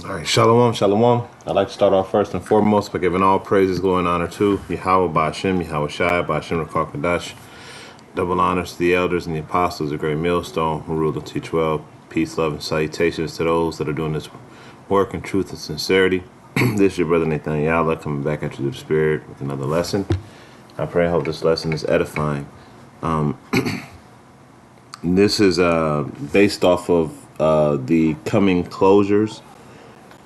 All right, shalom, shalom. I'd like to start off first and foremost by giving all praises, glory, and honor to Yahweh, Ba'ashem, Yahweh Shai, Ba'ashem, Rakakadash. Double honors to the elders and the apostles, the great millstone, who rule the T12. Peace, love, and salutations to those that are doing this work in truth and sincerity. This is your brother Nathan Yala coming back at you through the Spirit with another lesson. I pray and hope this lesson is edifying. This is based off of the coming closures,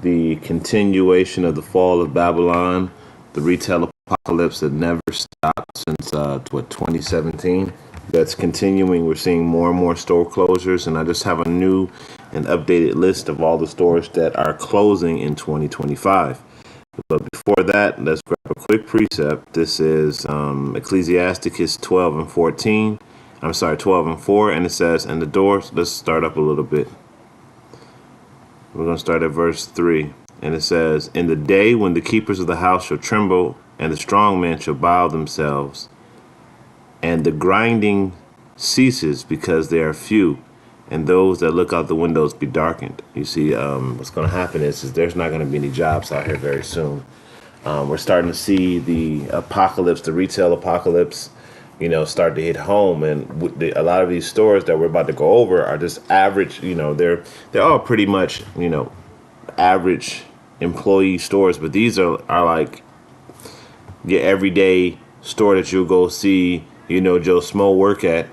the continuation of the fall of Babylon, the retail apocalypse that never stopped since 2017. That's continuing. We're seeing more and more store closures, and I just have a new and updated list of all the stores that are closing in 2025. But before that, let's grab a quick precept. This is Ecclesiasticus 12 and 14. I'm sorry, 12 and 4, and it says, and the doors, let's start up a little bit. We're going to start at verse 3. And it says, in the day when the keepers of the house shall tremble, and the strong men shall bow themselves, and the grinding ceases because they are few, and those that look out the windows be darkened. You see, what's going to happen is there's not going to be any jobs out here very soon. We're starting to see the apocalypse, the retail apocalypse, start to hit home, and a lot of these stores that we're about to go over are just average. They're all pretty much average employee stores, but these are like your everyday store that you'll go see Joe Smo work at.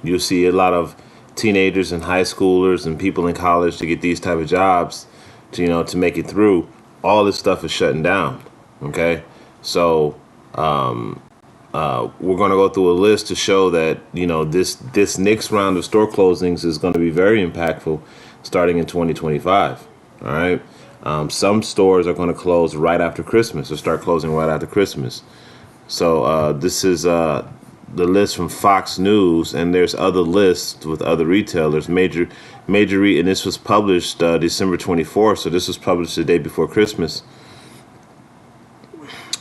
You'll see a lot of teenagers and high schoolers and people in college to get these type of jobs to make it through. All this stuff is shutting down. Okay, so we're going to go through a list to show that this next round of store closings is going to be very impactful starting in 2025. All right, some stores are going to close right after Christmas, or start closing right after Christmas. So this is the list from Fox News, and there's other lists with other retailers. And this was published December 24th, so this was published the day before Christmas.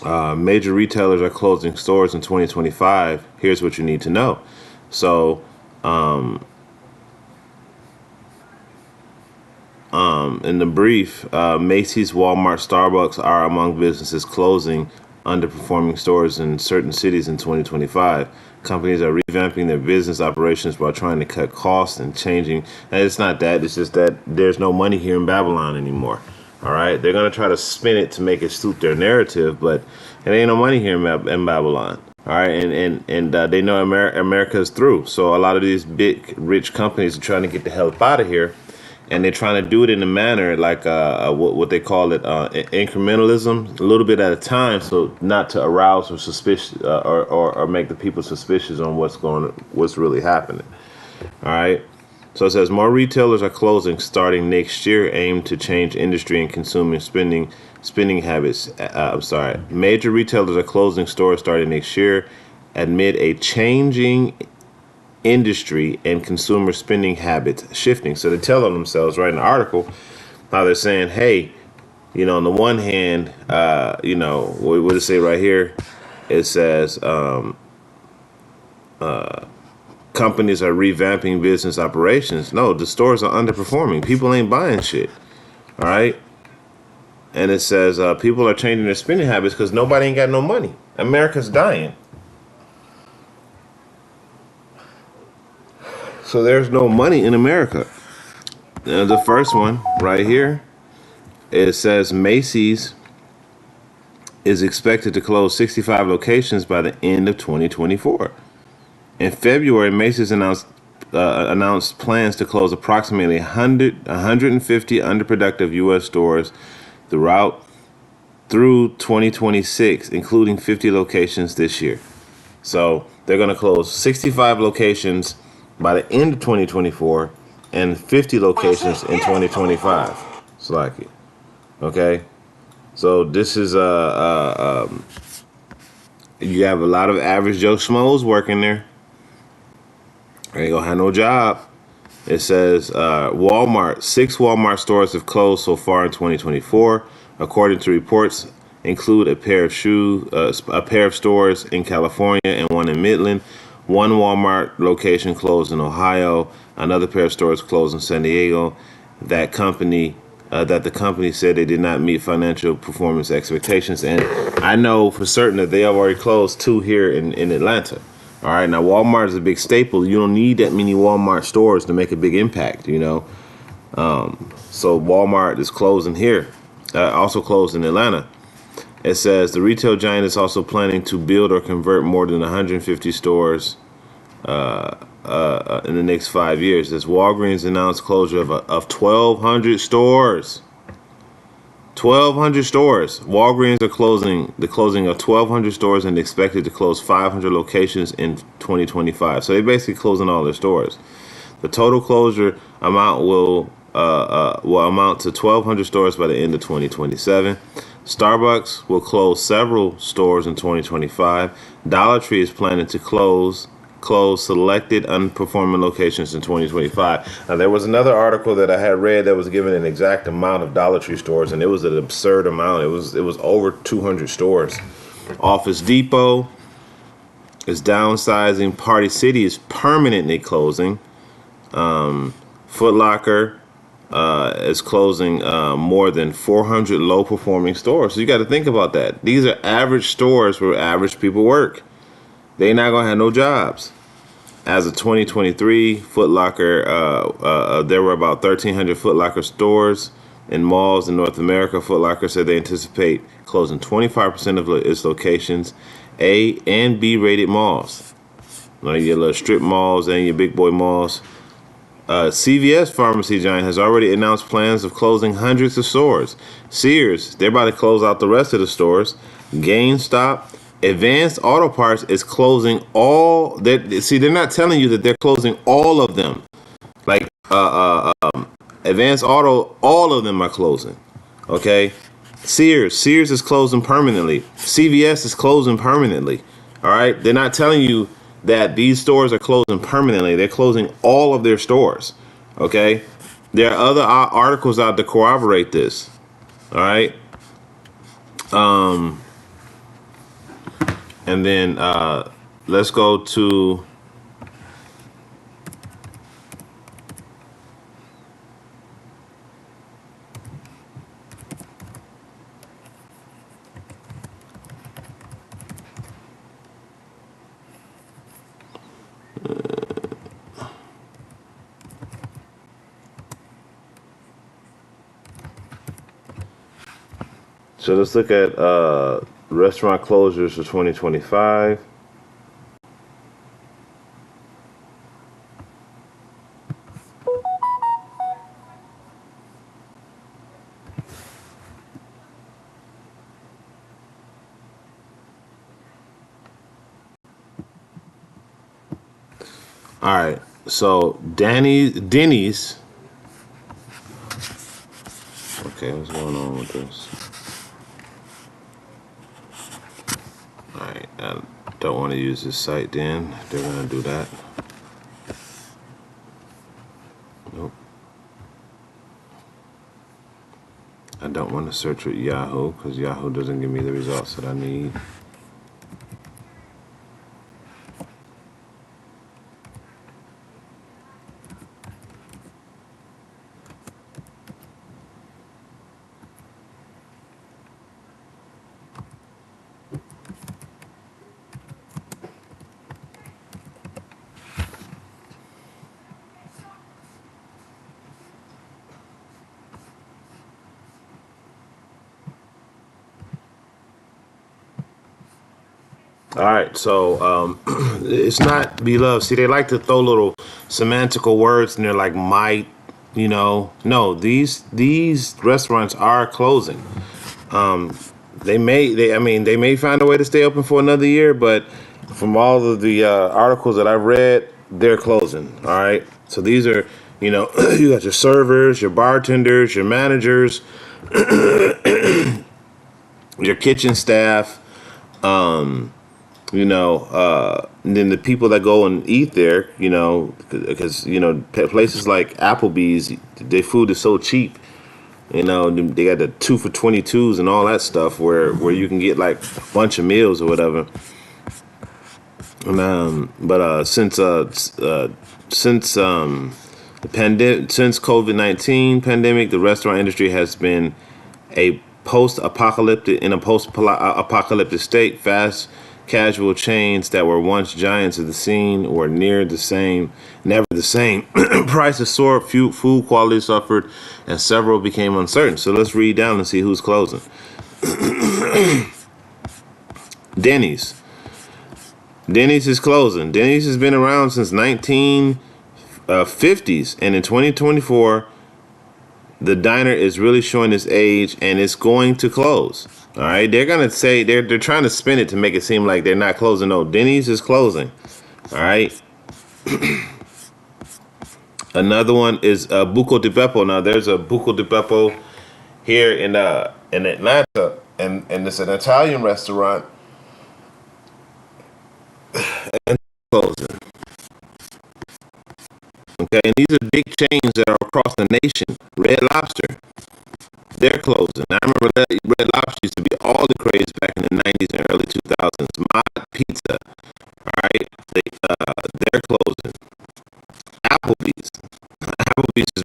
Major retailers are closing stores in 2025. Here's what you need to know. So, in the brief, Macy's, Walmart, Starbucks are among businesses closing underperforming stores in certain cities in 2025. Companies are revamping their business operations while trying to cut costs and changing. And it's not that. It's just that there's no money here in Babylon anymore. All right, they're gonna try to spin it to make it suit their narrative, but it ain't no money here in Babylon. All right, and they know America's through. So a lot of these big rich companies are trying to get the hell up out of here, and they're trying to do it in a manner like what they call it incrementalism, a little bit at a time, so not to arouse or suspicion or make the people suspicious on what's really happening. All right. So it says more retailers are closing starting next year, aimed to change industry and consumer spending habits. Major retailers are closing stores starting next year amid a changing industry and consumer spending habits shifting. So they tell on themselves right in the article how they're saying, hey, on the one hand, what does it say right here? It says companies are revamping business operations. No, the stores are underperforming. People ain't buying shit. All right. And it says people are changing their spending habits because nobody ain't got no money. America's dying. So there's no money in America. The first one right here, it says Macy's is expected to close 65 locations by the end of 2024. In February, Macy's announced plans to close approximately 150 underproductive U.S. stores through 2026, including 50 locations this year. So they're going to close 65 locations by the end of 2024 and 50 locations in 2025. It's like it. Okay. So this is you have a lot of average Joe Schmoes working there. They ain't gonna have no job. It says Walmart, 6 Walmart stores have closed so far in 2024, according to reports include a pair of stores in California and one in Midland. One Walmart location closed in Ohio. Another pair of stores closed in San Diego. that the company said they did not meet financial performance expectations. And I know for certain that they have already closed 2 here in Atlanta. All right, now Walmart is a big staple. You don't need that many Walmart stores to make a big impact, you know. So Walmart is closing here, also closed in Atlanta. It says the retail giant is also planning to build or convert more than 150 stores in the next 5 years. As Walgreens announced closure of 1,200 stores. 1,200 stores. Walgreens are closing of 1,200 stores and expected to close 500 locations in 2025. So they're basically closing all their stores. The total closure amount will amount to 1,200 stores by the end of 2027. Starbucks will close several stores in 2025. Dollar Tree is planning to close selected underperforming locations in 2025. Now, there was another article that I had read that was giving an exact amount of Dollar Tree stores, and it was an absurd amount. It was over 200 stores. Office Depot is downsizing. Party City is permanently closing. Foot Locker is closing more than 400 low-performing stores. So you got to think about that. These are average stores where average people work. They're not going to have no jobs. As of 2023, Foot Locker, there were about 1,300 Foot Locker stores in malls in North America. Foot Locker said they anticipate closing 25% of its locations, A and B rated malls. Like your little strip malls and your big boy malls. CVS pharmacy giant has already announced plans of closing hundreds of stores. Sears, they're about to close out the rest of the stores. GameStop, Advanced Auto Parts is closing all. They're not telling you that they're closing all of them. Like Advanced Auto, all of them are closing. Okay, Sears is closing permanently. CVS is closing permanently. All right, they're not telling you that these stores are closing permanently. They're closing all of their stores. Okay, there are other articles out to corroborate this. All right. And then let's go to so let's look at restaurant closures for 2025. All right, so Denny's. Okay, what's going on with this? All right, I don't want to use this site then. They're going to do that. Nope. I don't want to search with Yahoo because Yahoo doesn't give me the results that I need. All right, so it's not beloved. See, they like to throw little semantical words in there like might, you know. No, these restaurants are closing. They may find a way to stay open for another year, but from all of the articles that I've read, they're closing. All right, so these are, you know, you got your servers, your bartenders, your managers, your kitchen staff. And then the people that go and eat there, you know, because, you know, places like Applebee's, their food is so cheap. You know, they got the 2 for 22s and all that stuff where you can get like a bunch of meals or whatever. And, since Since COVID-19 pandemic, the restaurant industry has been a post-apocalyptic state. Fast casual chains that were once giants of the scene were never the same. Prices soared, food quality suffered, and several became uncertain. So let's read down and see who's closing. Denny's. Denny's is closing. Denny's has been around since 1950s, and in 2024, the diner is really showing its age, and it's going to close. All right, they're gonna say they're trying to spin it to make it seem like they're not closing. No, Denny's is closing. All right. Another one is Buco di Beppo. Now there's a Buco di Beppo here in Atlanta, and it's an Italian restaurant. And closing. Okay, and these are big chains that are across the nation. Red Lobster, they're closing. I remember that Red Lobster used to be all the craze back in the 90s and early 2000s. Mod Pizza, all right, they're closing. Applebee's has